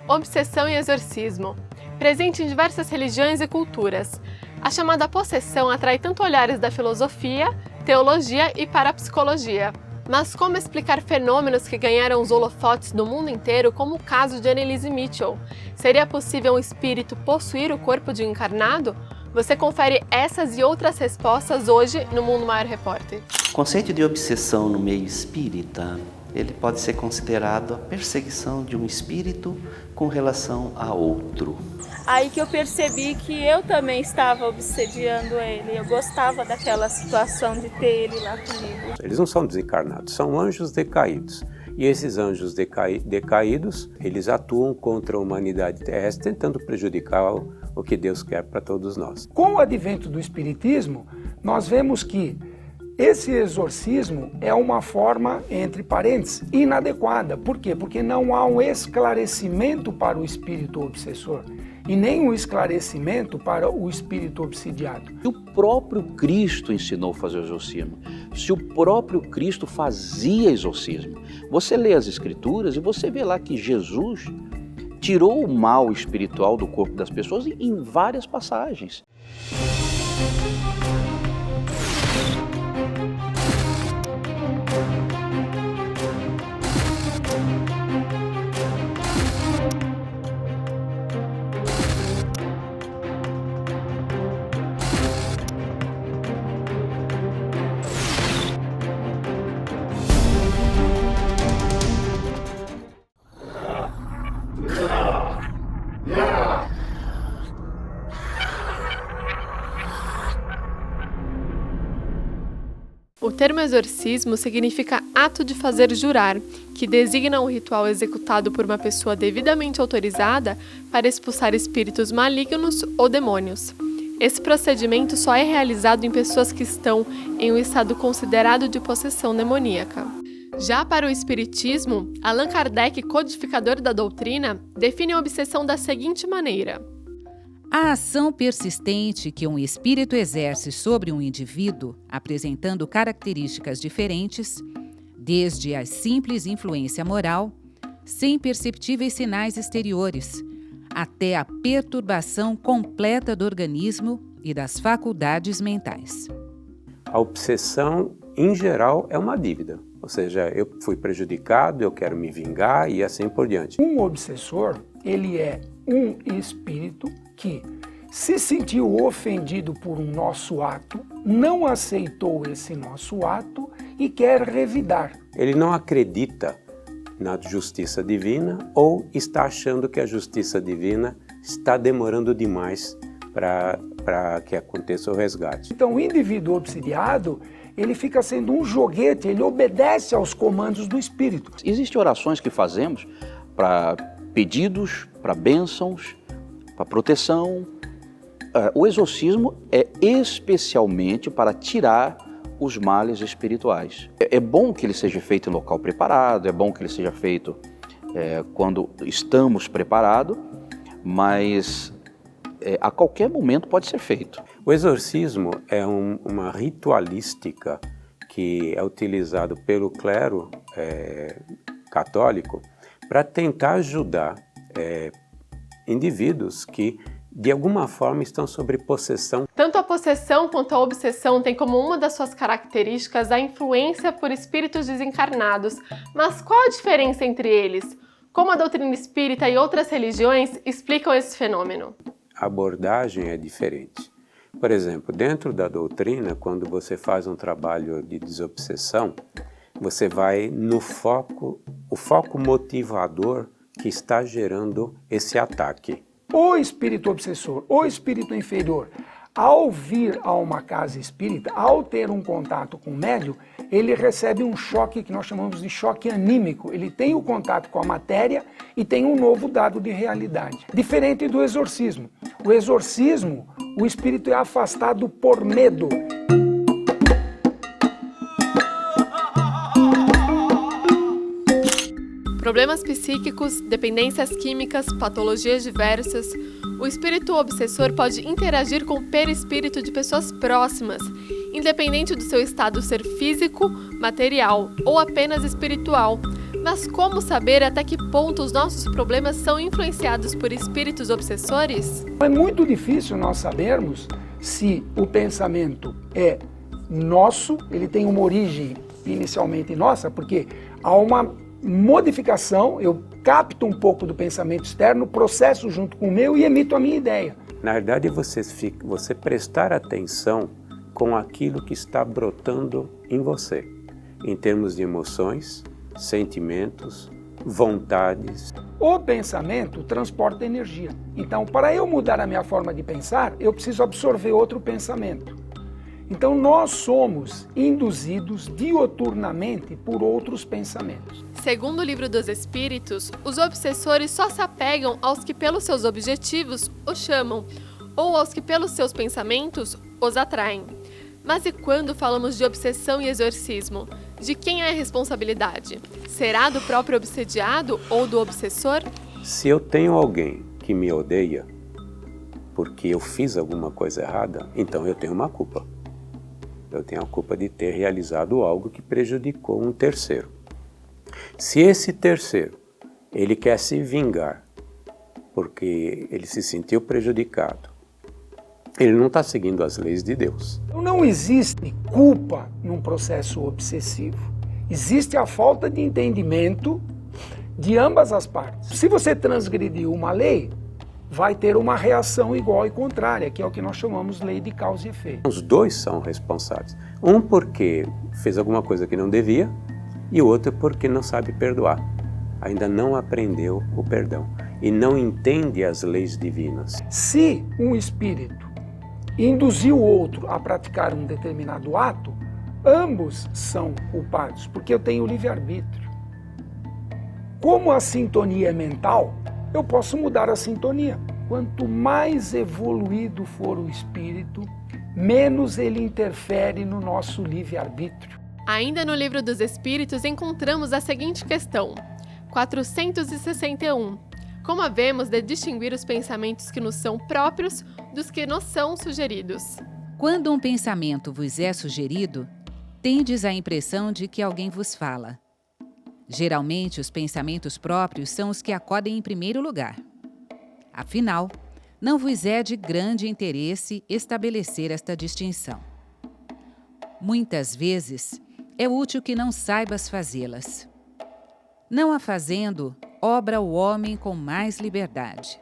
Obsessão e exorcismo. Presente em diversas religiões e culturas, a chamada possessão atrai tanto olhares da filosofia, teologia e parapsicologia. Mas como explicar fenômenos que ganharam os holofotes no mundo inteiro, como o caso de Anneliese Mitchell? Seria possível um espírito possuir o corpo de um encarnado? Você confere essas e outras respostas hoje no Mundo Maior Repórter. O conceito de obsessão no meio espírita, ele pode ser considerado a perseguição de um espírito com relação a outro. Aí que eu percebi que eu também estava obsediando ele. Eu gostava daquela situação de ter ele lá comigo. Eles não são desencarnados, são anjos decaídos. E esses anjos decaídos, eles atuam contra a humanidade terrestre, tentando prejudicar o que Deus quer para todos nós. Com o advento do Espiritismo, nós vemos que esse exorcismo é uma forma, entre parênteses, inadequada. Por quê? Porque não há um esclarecimento para o espírito obsessor e nem um esclarecimento para o espírito obsidiado. O próprio Cristo ensinou a fazer o exorcismo. Se o próprio Cristo fazia exorcismo, você lê as Escrituras e você vê lá que Jesus tirou o mal espiritual do corpo das pessoas em várias passagens. O termo exorcismo significa ato de fazer jurar, que designa um ritual executado por uma pessoa devidamente autorizada para expulsar espíritos malignos ou demônios. Esse procedimento só é realizado em pessoas que estão em um estado considerado de possessão demoníaca. Já para o espiritismo, Allan Kardec, codificador da doutrina, define a obsessão da seguinte maneira: a ação persistente que um espírito exerce sobre um indivíduo, apresentando características diferentes, desde a simples influência moral, sem perceptíveis sinais exteriores, até a perturbação completa do organismo e das faculdades mentais. A obsessão, em geral, é uma dívida. Ou seja, eu fui prejudicado, eu quero me vingar e assim por diante. Um obsessor, ele é um espírito que se sentiu ofendido por um nosso ato, não aceitou esse nosso ato e quer revidar. Ele não acredita na justiça divina ou está achando que a justiça divina está demorando demais para que aconteça o resgate. Então o indivíduo obsidiado, ele fica sendo um joguete, ele obedece aos comandos do espírito. Existem orações que fazemos para pedidos, para bênçãos, para proteção. O exorcismo é especialmente para tirar os males espirituais. É bom que ele seja feito em local preparado, é bom que ele seja feito quando estamos preparados, mas a qualquer momento pode ser feito. O exorcismo é uma ritualística que é utilizado pelo clero católico para tentar ajudar indivíduos que de alguma forma estão sob possessão. Tanto a possessão quanto a obsessão têm como uma das suas características a influência por espíritos desencarnados. Mas qual a diferença entre eles? Como a doutrina espírita e outras religiões explicam esse fenômeno? A abordagem é diferente. Por exemplo, dentro da doutrina, quando você faz um trabalho de desobsessão, você vai no foco, o foco motivador que está gerando esse ataque. O espírito obsessor, o espírito inferior, ao vir a uma casa espírita, ao ter um contato com o médium, ele recebe um choque que nós chamamos de choque anímico. Ele tem o contato com a matéria e tem um novo dado de realidade. Diferente do exorcismo. O exorcismo, o espírito é afastado por medo. Problemas psíquicos, dependências químicas, patologias diversas. O espírito obsessor pode interagir com o perispírito de pessoas próximas, independente do seu estado ser físico, material ou apenas espiritual. Mas como saber até que ponto os nossos problemas são influenciados por espíritos obsessores? É muito difícil nós sabermos se o pensamento é nosso, ele tem uma origem inicialmente nossa, porque há uma modificação, eu capto um pouco do pensamento externo, processo junto com o meu e emito a minha ideia. Na verdade, você prestar atenção com aquilo que está brotando em você, em termos de emoções, sentimentos, vontades. O pensamento transporta energia. Então, para eu mudar a minha forma de pensar, eu preciso absorver outro pensamento. Então, nós somos induzidos dioturnamente por outros pensamentos. Segundo o Livro dos Espíritos, os obsessores só se apegam aos que pelos seus objetivos os chamam, ou aos que pelos seus pensamentos os atraem. Mas e quando falamos de obsessão e exorcismo? De quem é a responsabilidade? Será do próprio obsediado ou do obsessor? Se eu tenho alguém que me odeia porque eu fiz alguma coisa errada, então eu tenho uma culpa. Eu tenho a culpa de ter realizado algo que prejudicou um terceiro. Se esse terceiro, ele quer se vingar porque ele se sentiu prejudicado, ele não está seguindo as leis de Deus. Não existe culpa num processo obsessivo. Existe a falta de entendimento de ambas as partes. Se você transgredir uma lei, vai ter uma reação igual e contrária, que é o que nós chamamos lei de causa e efeito. Os dois são responsáveis. Um porque fez alguma coisa que não devia e o outro porque não sabe perdoar. Ainda não aprendeu o perdão e não entende as leis divinas. Se um espírito induzir o outro a praticar um determinado ato, ambos são culpados, porque eu tenho livre-arbítrio. Como a sintonia é mental, eu posso mudar a sintonia. Quanto mais evoluído for o espírito, menos ele interfere no nosso livre-arbítrio. Ainda no Livro dos Espíritos encontramos a seguinte questão, 461. Como havemos de distinguir os pensamentos que nos são próprios dos que nos são sugeridos? Quando um pensamento vos é sugerido, tendes a impressão de que alguém vos fala. Geralmente, os pensamentos próprios são os que acodem em primeiro lugar. Afinal, não vos é de grande interesse estabelecer esta distinção. Muitas vezes, é útil que não saibas fazê-las. Não a fazendo, obra o homem com mais liberdade.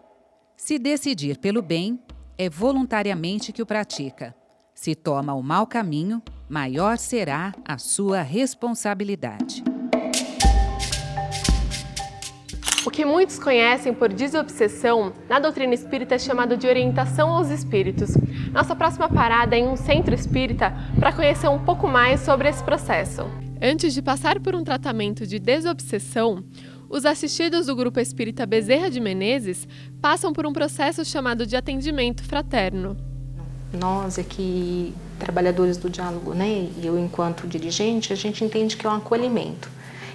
Se decidir pelo bem, é voluntariamente que o pratica. Se toma o mau caminho, maior será a sua responsabilidade. O que muitos conhecem por desobsessão, na doutrina espírita é chamado de orientação aos espíritos. Nossa próxima parada é em um centro espírita para conhecer um pouco mais sobre esse processo. Antes de passar por um tratamento de desobsessão, os assistidos do Grupo Espírita Bezerra de Menezes passam por um processo chamado de atendimento fraterno. Nós aqui, trabalhadores do diálogo, né, e eu enquanto dirigente, a gente entende que é um acolhimento.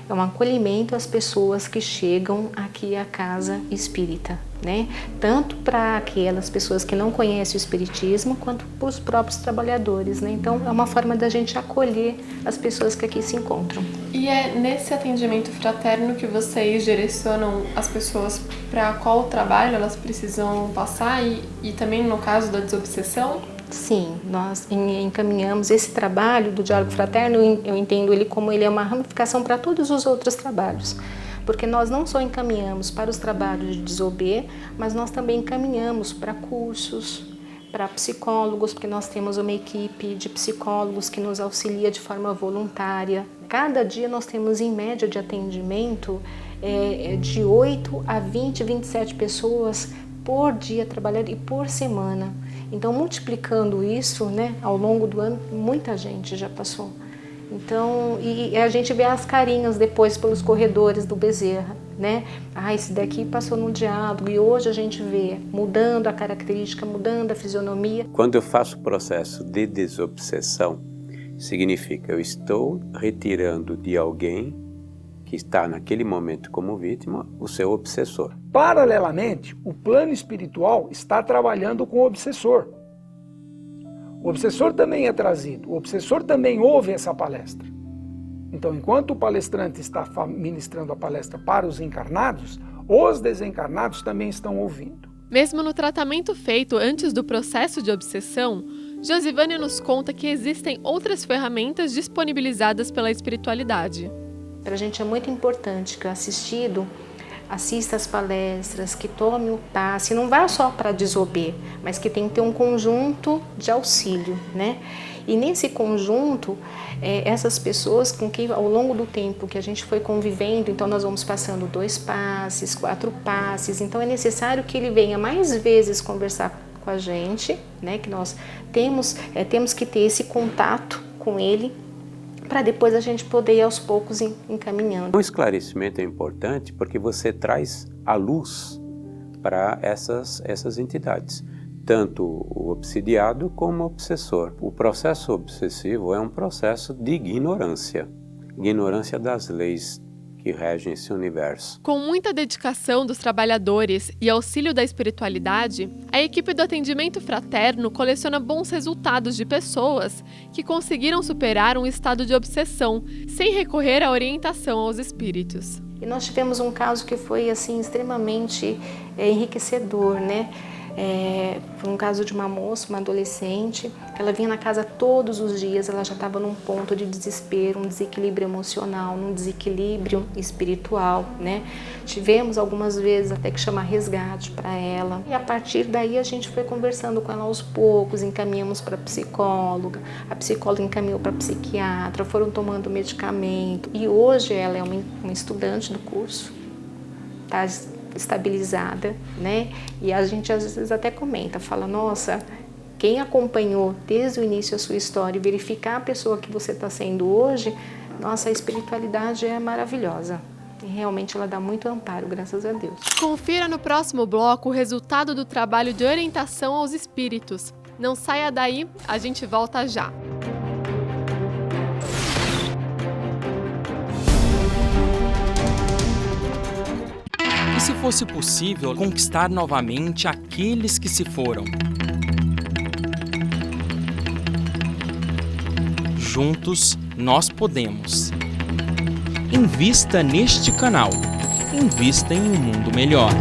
É um acolhimento às pessoas que chegam aqui à casa espírita, né? Tanto para aquelas pessoas que não conhecem o espiritismo, quanto para os próprios trabalhadores, né? Então, é uma forma da gente acolher as pessoas que aqui se encontram. E é nesse atendimento fraterno que vocês direcionam as pessoas para qual trabalho elas precisam passar e também no caso da desobsessão? Sim, nós encaminhamos esse trabalho do diálogo fraterno, eu entendo ele como ele é uma ramificação para todos os outros trabalhos, porque nós não só encaminhamos para os trabalhos de desober, mas nós também encaminhamos para cursos, para psicólogos, porque nós temos uma equipe de psicólogos que nos auxilia de forma voluntária. Cada dia nós temos em média de atendimento de 8 a 20, 27 pessoas por dia trabalhando e por semana. Então, multiplicando isso, né, ao longo do ano, muita gente já passou. Então, e a gente vê as carinhas depois pelos corredores do Bezerra, né? Ah, esse daqui passou no diálogo e hoje a gente vê mudando a característica, mudando a fisionomia. Quando eu faço o processo de desobsessão, significa eu estou retirando de alguém que está naquele momento como vítima o seu obsessor. Paralelamente, o plano espiritual está trabalhando com o obsessor. O obsessor também é trazido, o obsessor também ouve essa palestra. Então, enquanto o palestrante está ministrando a palestra para os encarnados, os desencarnados também estão ouvindo. Mesmo no tratamento feito antes do processo de obsessão, Josivânia nos conta que existem outras ferramentas disponibilizadas pela espiritualidade. Para a gente é muito importante que o assistido assista às palestras, que tome o passe, não vá só para desober, mas que tem que ter um conjunto de auxílio, né? E nesse conjunto, essas pessoas com quem ao longo do tempo que a gente foi convivendo, então nós vamos passando 2 passes, 4 passes, então é necessário que ele venha mais vezes conversar com a gente, né? Que nós temos que ter esse contato com ele, para depois a gente poder ir aos poucos encaminhando. O esclarecimento é importante porque você traz a luz para essas entidades, tanto o obsidiado como o obsessor. O processo obsessivo é um processo de ignorância das leis que regem esse universo. Com muita dedicação dos trabalhadores e auxílio da espiritualidade, a equipe do atendimento fraterno coleciona bons resultados de pessoas que conseguiram superar um estado de obsessão, sem recorrer à orientação aos espíritos. E nós tivemos um caso que foi assim extremamente enriquecedor, né? Foi um caso de uma moça, uma adolescente, ela vinha na casa todos os dias, ela já estava num ponto de desespero, um desequilíbrio emocional, um desequilíbrio espiritual, né? Tivemos algumas vezes até que chamar resgate para ela. E a partir daí a gente foi conversando com ela aos poucos, encaminhamos para psicóloga, a psicóloga encaminhou para psiquiatra, foram tomando medicamento. E hoje ela é uma estudante do curso, tá estabilizada, né? E a gente às vezes até comenta, fala, nossa, quem acompanhou desde o início a sua história e verificar a pessoa que você está sendo hoje, nossa, a espiritualidade é maravilhosa. E realmente ela dá muito amparo, graças a Deus. Confira no próximo bloco o resultado do trabalho de orientação aos espíritos. Não saia daí, a gente volta já. E se fosse possível conquistar novamente aqueles que se foram? Juntos nós podemos. Invista neste canal. Invista em um mundo melhor.